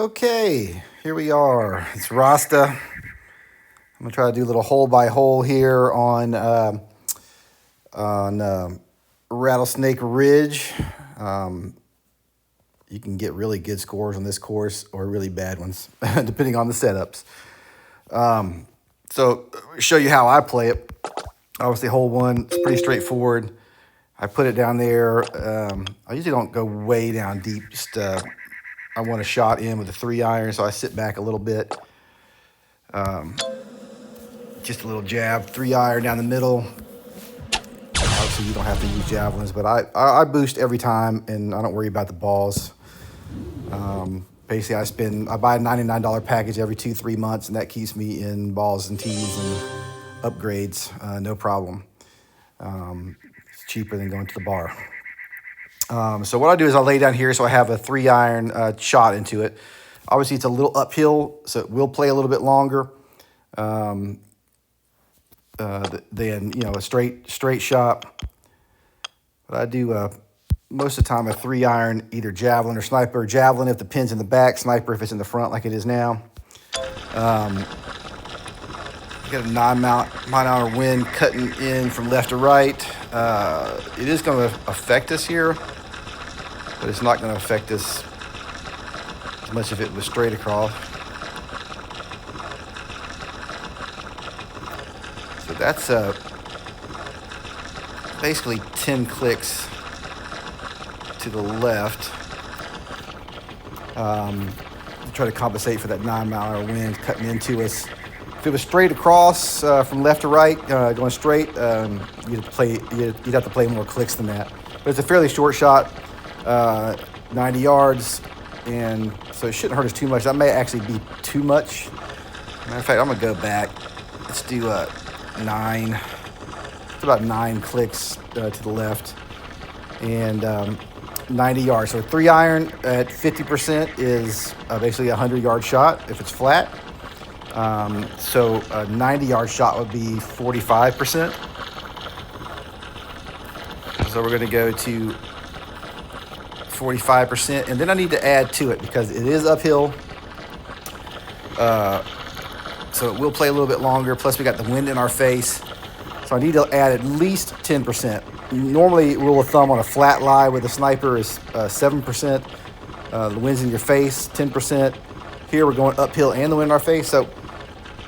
Okay, here we are. It's Rasta. I'm gonna try to do a little hole by hole here on Rattlesnake Ridge. You can get really good scores on this course or really bad ones, depending on the setups. So show you how I play it. Obviously, hole one, it's pretty straightforward. I put it down there. I usually don't go way down deep. Just I want a shot in with a 3-iron, so I sit back a little bit. Just a little jab, 3-iron down the middle. Obviously, you don't have to use javelins, but I boost every time, and I don't worry about the balls. Basically, I buy a $99 package every 2-3 months, and that keeps me in balls and tees and upgrades, no problem. It's cheaper than going to the bar. So what I do is I lay down here, so I have a 3-iron shot into it. Obviously, it's a little uphill, so it will play a little bit longer than a straight shot. But I do most of the time a 3-iron, either javelin or sniper. Javelin if the pin's in the back, sniper if it's in the front, like it is now. Got a 9-mile-an-hour wind cutting in from left to right. It is going to affect us here, but it's not going to affect us as much if it was straight across. So that's basically 10 clicks to the left. Try to compensate for that 9-mile-an-hour wind cutting into us. If it was straight across from left to right, going straight, you'd have to play more clicks than that. But it's a fairly short shot, 90 yards, and so it shouldn't hurt us too much. That may actually be too much. Matter of fact, I'm gonna go back. Let's do 9. It's about 9 clicks to the left, and 90 yards. So 3-iron at 50% is basically a 100-yard shot if it's flat. So a 90-yard shot would be 45%. So we're going to go to 45%, and then I need to add to it because it is uphill. So it will play a little bit longer. Plus, we got the wind in our face. So I need to add at least 10%. Normally, rule of thumb on a flat lie with a sniper is 7%. The wind's in your face, 10%. Here we're going uphill and the wind in our face. So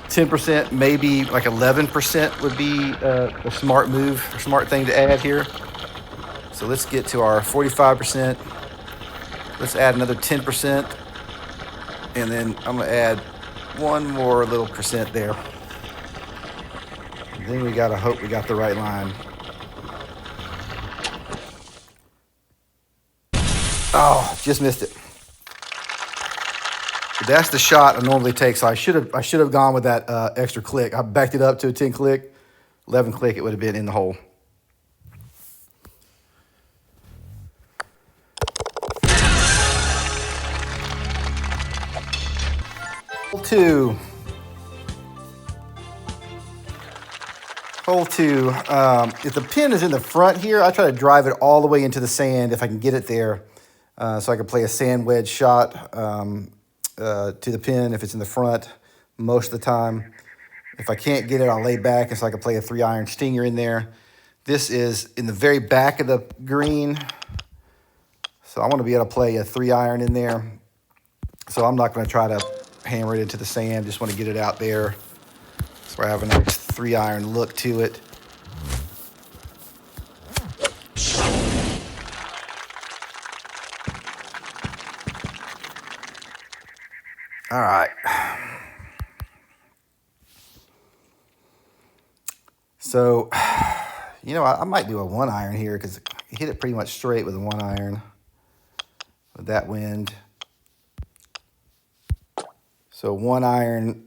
10%, maybe like 11% would be a smart move, a smart thing to add here. So let's get to our 45%. Let's add another 10%. And then I'm going to add one more little percent there. And then we got to hope we got the right line. Oh, just missed it. But that's the shot I normally take, so I should have gone with that extra click. I backed it up to a 10 click, 11 click, it would have been in the hole. Hole two. If the pin is in the front here, I try to drive it all the way into the sand if I can get it there, so I can play a sand wedge shot to the pin if it's in the front most of the time. If I can't get it, I'll lay back and so I can play a 3-iron stinger in there. This is in the very back of the green, so I want to be able to play a 3-iron in there. So I'm not going to try to hammer it into the sand, just want to get it out there so I have a nice 3-iron look to it. All right. So, I might do a 1-iron here because I hit it pretty much straight with a 1-iron with that wind. So 1-iron,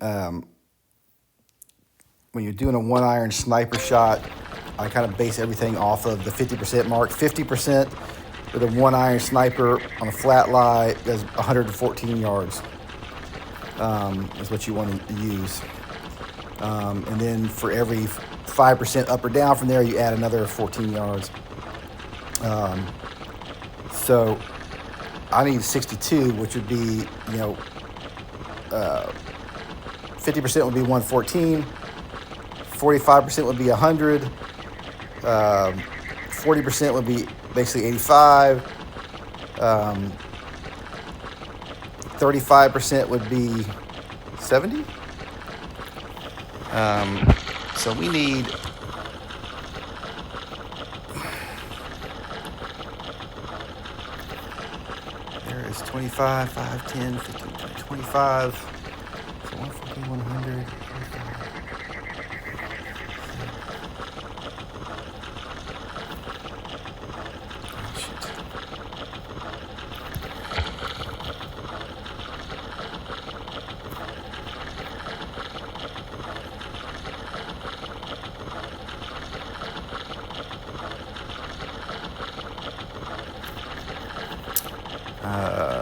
when you're doing a 1-iron sniper shot, I kind of base everything off of the 50% mark. 50% with a 1-iron sniper on a flat lie does 114 yards. Is what you want to use. And then for every 5% up or down from there, you add another 14 yards. So I need 62, which would be, 50% would be 114, 45% would be 100, 40% would be basically 85, 35% would be 70. So we need there is 25, 5, 10, 15, 20, 25. So 114, 100.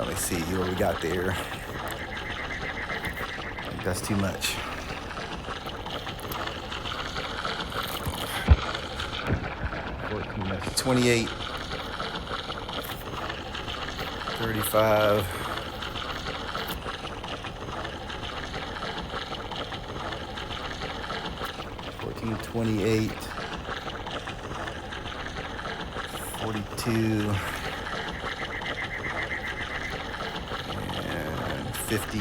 Let's see what we got there. I think that's too much. That's 28, 35. 28, 42, and 50.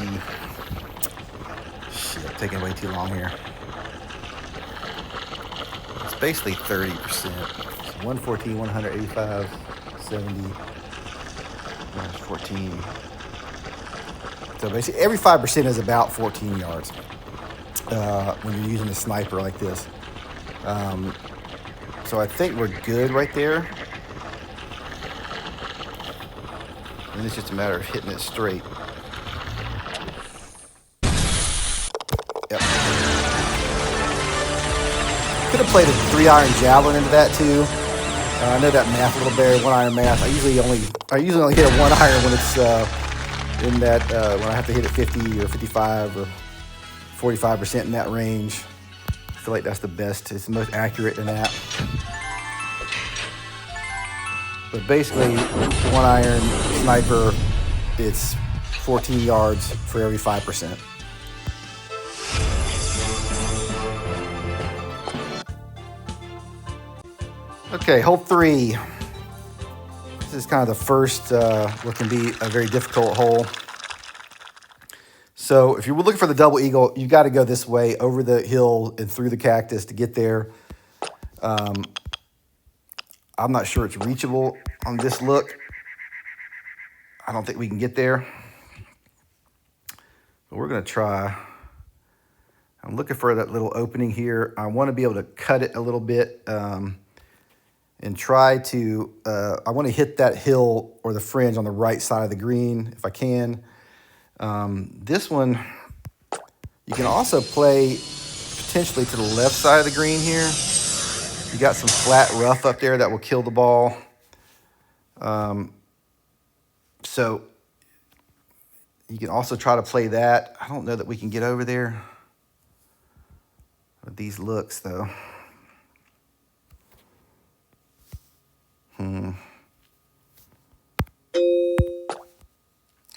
Shit, taking way too long here. It's basically 30%. So 114, 185, 70, minus 14. So basically every 5% is about 14 yards when you're using a sniper like this. So I think we're good right there. And it's just a matter of hitting it straight. Yep. Could have played a 3-iron javelin into that too. I know that math a little better, 1-iron math. I usually only hit a 1-iron when it's in that when I have to hit it 50 or 55 or 45% in that range. I feel like that's the best. It's the most accurate in that. But basically, 1-iron sniper, it's 14 yards for every 5%. Okay, hole 3. This is kind of the first, what can be a very difficult hole. So if you're looking for the double eagle, you got to go this way over the hill and through the cactus to get there. I'm not sure it's reachable on this look. I don't think we can get there. But we're going to try. I'm looking for that little opening here. I want to be able to cut it a little bit and try to, I want to hit that hill or the fringe on the right side of the green if I can. This one, you can also play potentially to the left side of the green here. You got some flat rough up there that will kill the ball. So you can also try to play that. I don't know that we can get over there with these looks though.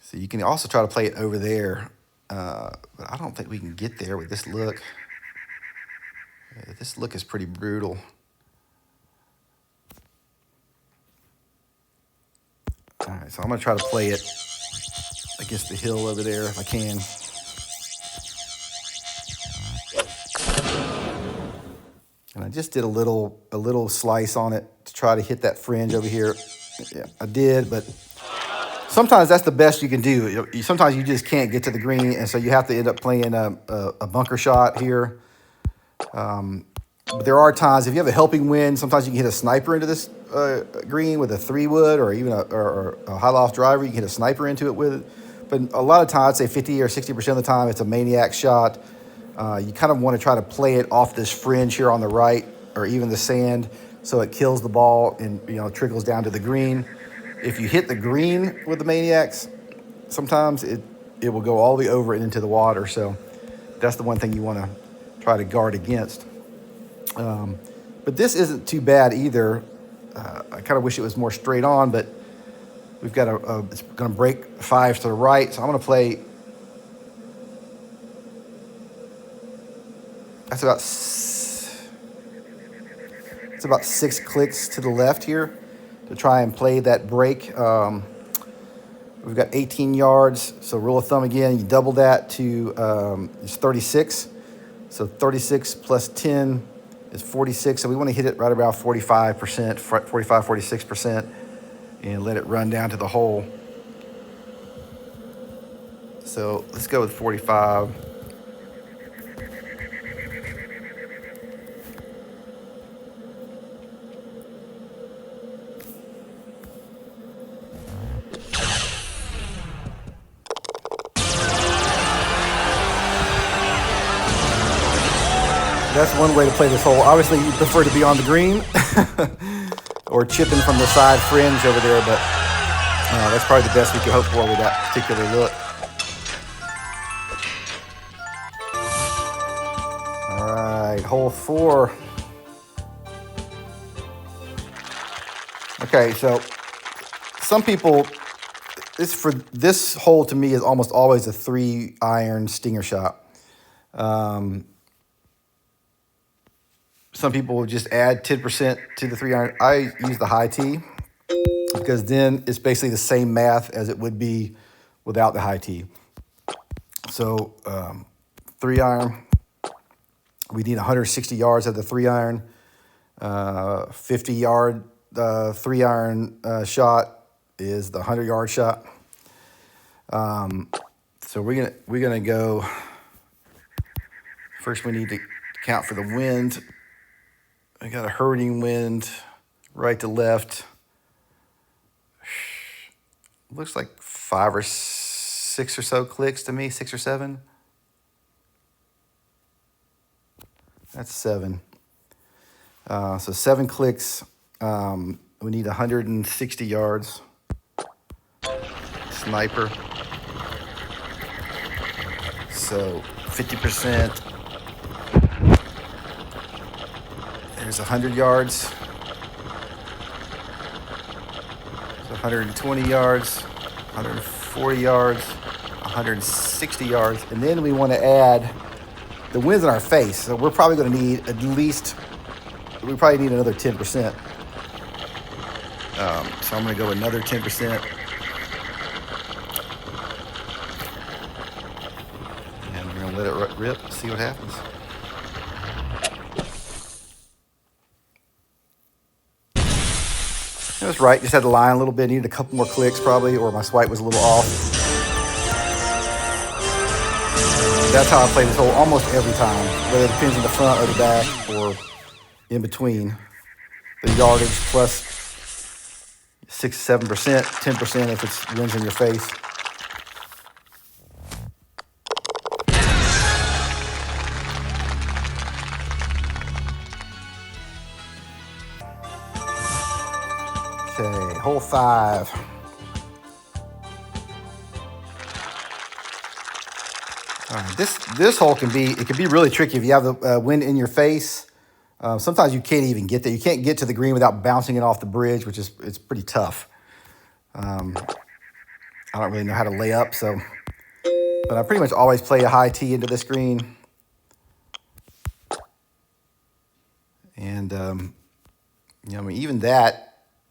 So you can also try to play it over there. But I don't think we can get there with this look. This look is pretty brutal. All right, so I'm going to try to play it against the hill over there if I can. And I just did a little slice on it to try to hit that fringe over here. Yeah, I did, but sometimes that's the best you can do. Sometimes you just can't get to the green, and so you have to end up playing a bunker shot here. But there are times, if you have a helping wind, sometimes you can hit a sniper into this green with a 3-wood or even a high loft driver. You can hit a sniper into it with it. But a lot of times, say 50 or 60% of the time, it's a maniac shot. You kind of want to try to play it off this fringe here on the right or even the sand so it kills the ball and trickles down to the green. If you hit the green with the maniacs, sometimes it will go all the way over and into the water. So that's the one thing you want to try to guard against. But this isn't too bad either. I kind of wish it was more straight on, but We've got it's going to break 5 to the right, so I'm going to play. That's about 6 clicks to the left here to try and play that break. We've got 18 yards, so rule of thumb again, you double that to it's 36. So 36 plus 10 is 46. So we want to hit it right about 45%, 45, 46%, and let it run down to the hole. So let's go with 45. That's one way to play this hole. Obviously, you prefer to be on the green or chipping from the side fringe over there, but that's probably the best we could hope for with that particular look. All right, hole 4. Okay, so some people, this hole to me is almost always a 3-iron stinger shot. Some people will just add 10% to the 3-iron. I use the high tee because then it's basically the same math as it would be without the high tee. So 3-iron, we need 160 yards of the 3-iron. 50-yard 3-iron shot is the 100-yard shot. So we're gonna go. First, we need to count for the wind. I got a hurricane wind, right to left. Looks like 5 or 6 or so clicks to me, 6 or 7. That's 7. So 7 clicks. We need 160 yards. Sniper. So 50%. There's 100 yards. So 120 yards, 140 yards, 160 yards. And then we want to add the wind's in our face. So we're probably going to need we probably need another 10%. So I'm going to go another 10%. And we're going to let it rip, see what happens. That was right, just had to line a little bit, needed a couple more clicks probably, or my swipe was a little off. That's how I play this hole almost every time, whether it depends on the front or the back or in between. The yardage plus 6, 7%, 10% if it's winds in your face. Okay, hole 5. All right, this hole can be really tricky if you have the wind in your face. Sometimes you can't even get there. You can't get to the green without bouncing it off the bridge, which is it's pretty tough. I don't really know how to lay up, but I pretty much always play a high tee into this green. And I mean, even that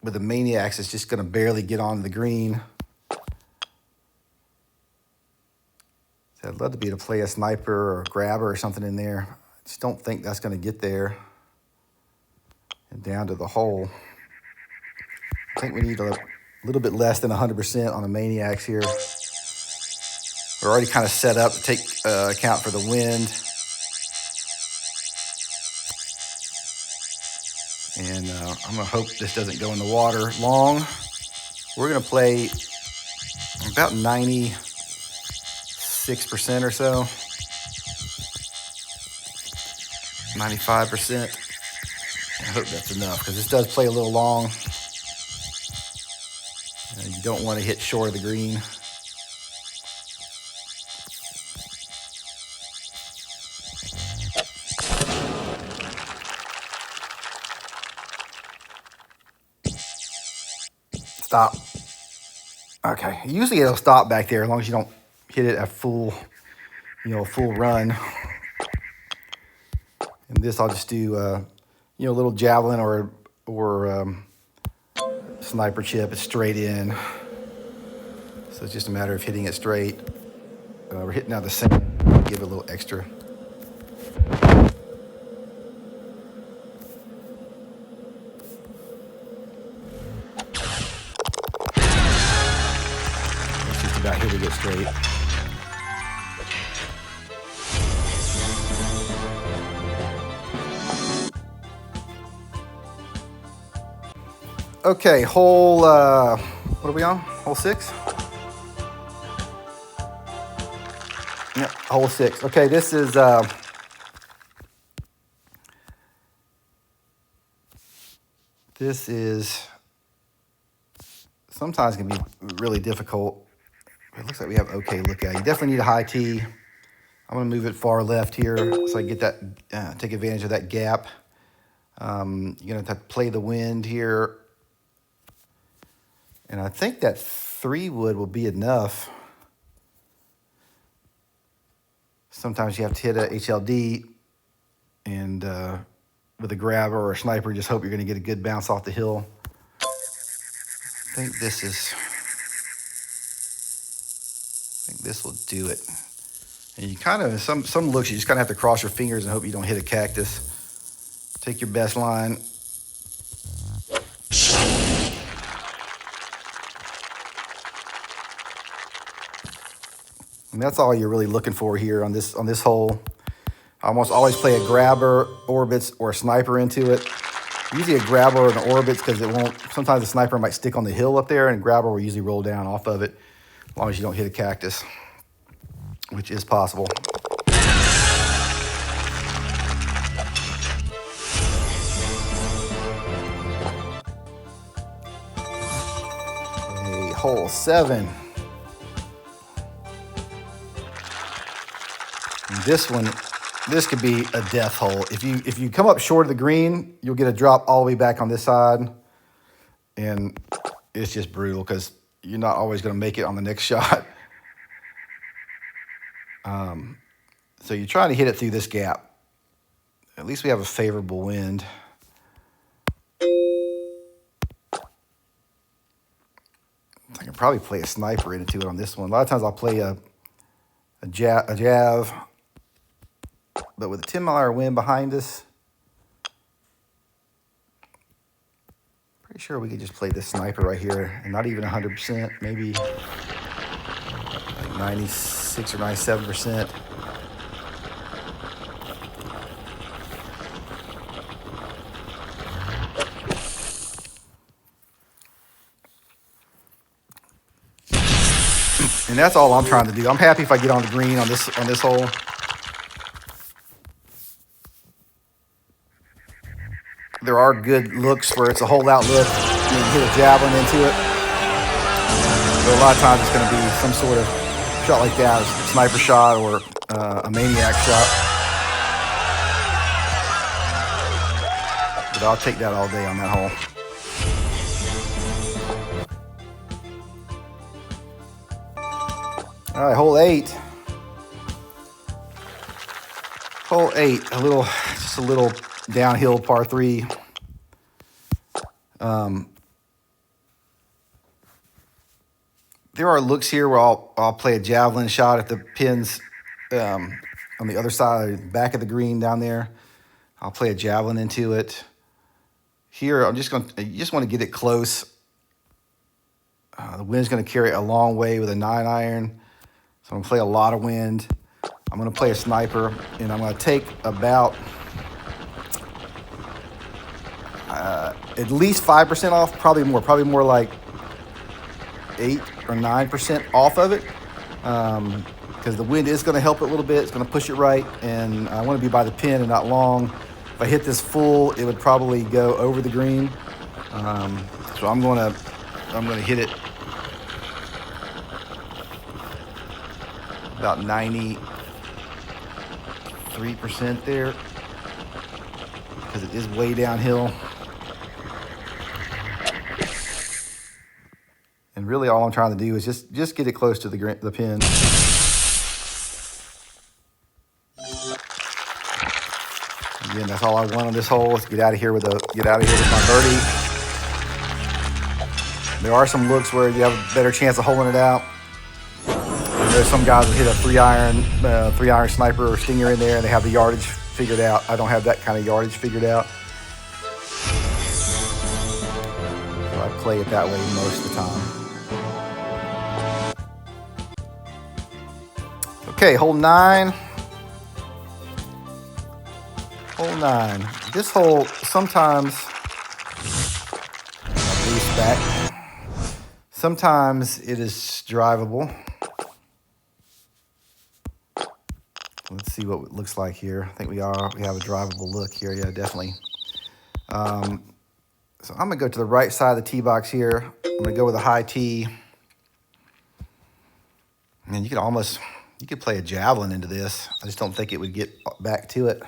with the Maniacs is just going to barely get on the green. So I'd love to be able to play a sniper or a grabber or something in there. I just don't think that's going to get there and down to the hole. I think we need a little bit less than 100% on the Maniacs here. We're already kind of set up to take account for the wind. And I'm going to hope this doesn't go in the water long. We're going to play about 96% or so. 95%. I hope that's enough because this does play a little long. You don't want to hit short of the green. Stop. Okay, usually it'll stop back there as long as you don't hit it at full, full run. And this I'll just do, a little javelin or sniper chip. It's straight in, so it's just a matter of hitting it straight. We're hitting out the center, give it a little extra. It's just about hitting it straight. Okay, hole, what are we on? Hole 6? Yep, hole 6. Okay, this is, sometimes can be really difficult. It looks like we have okay look at it. You definitely need a high tee. I'm gonna move it far left here so I get that, take advantage of that gap. You're gonna have to play the wind here. And I think that 3 wood will be enough. Sometimes you have to hit a HLD and with a grabber or a sniper, just hope you're gonna get a good bounce off the hill. I think this will do it. And you kind of, some looks, you just kind of have to cross your fingers and hope you don't hit a cactus. Take your best line. And that's all you're really looking for here on this hole. I almost always play a grabber, orbits, or a sniper into it. Usually a grabber or an orbits because it won't, sometimes the sniper might stick on the hill up there and grabber will usually roll down off of it as long as you don't hit a cactus, which is possible. Okay, hole 7. And this could be a death hole. If you come up short of the green, you'll get a drop all the way back on this side. And it's just brutal because you're not always going to make it on the next shot. So you're trying to hit it through this gap. At least we have a favorable wind. I can probably play a sniper into it on this one. A lot of times I'll play a jav. But with a 10-mile-an-hour wind behind us, pretty sure we could just play this sniper right here, and not even 100%, maybe like 96 or 97%. And that's all I'm trying to do. I'm happy if I get on the green on this hole. There are good looks where it's a holdout look. You can hit a javelin into it. But a lot of times it's going to be some sort of shot like that, a sniper shot or a maniac shot. But I'll take that all day on that hole. All right, hole 8. Hole 8, just a little downhill par 3. There are looks here where I'll play a javelin shot at the pins on the other side, back of the green down there. I'll play a javelin into it. Here, you just want to get it close. The wind's going to carry it a long way with a 9-iron. So I'm going to play a lot of wind. I'm going to play a sniper, and I'm going to take about at least 5% off, probably more like 8 or 9% off of it, because the wind is going to help it a little bit. It's going to push it right, and I want to be by the pin and not long. If I hit this full, it would probably go over the green. So I'm going to hit it about 93% there, because it is way downhill. And And really all I'm trying to do is just get it close to the pin. Again, that's all I want on this hole, is get out of here with my birdie. There are some looks where you have a better chance of holding it out. And there's some guys that hit a 3-iron sniper or stinger in there, and they have the yardage figured out. I don't have that kind of yardage figured out. So I play it that way most of the time. Okay, hole 9. Hole 9. This hole sometimes, sometimes it is drivable. Let's see what it looks like here. I think we have a drivable look here. Yeah, definitely. So I'm gonna go to the right side of the tee box here. I'm gonna go with a high tee. And you could play a javelin into this. I just don't think it would get back to it.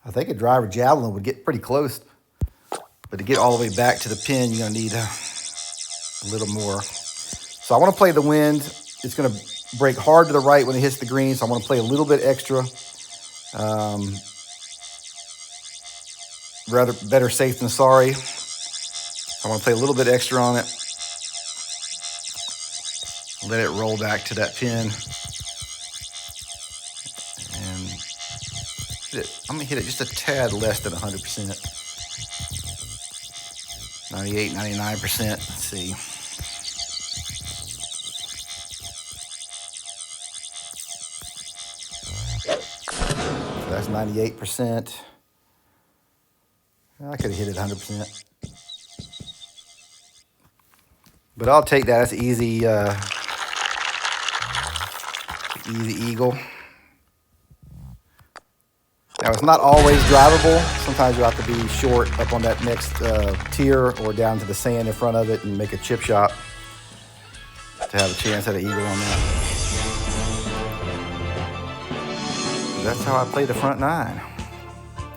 I think a driver javelin would get pretty close, but to get all the way back to the pin, you're gonna need a little more. So I wanna play the wind. It's gonna break hard to the right when it hits the green, so I wanna play a little bit extra. Better safe than sorry. I wanna play a little bit extra on it. Let it roll back to that pin. I'm gonna hit it just a tad less than 100%. 98, 99%, let's see. So that's 98%. I could have hit it 100%. But I'll take that. That's easy eagle. Now, it's not always drivable. Sometimes you have to be short up on that next tier or down to the sand in front of it and make a chip shot to have a chance at an eagle on that. That's how I play the front 9.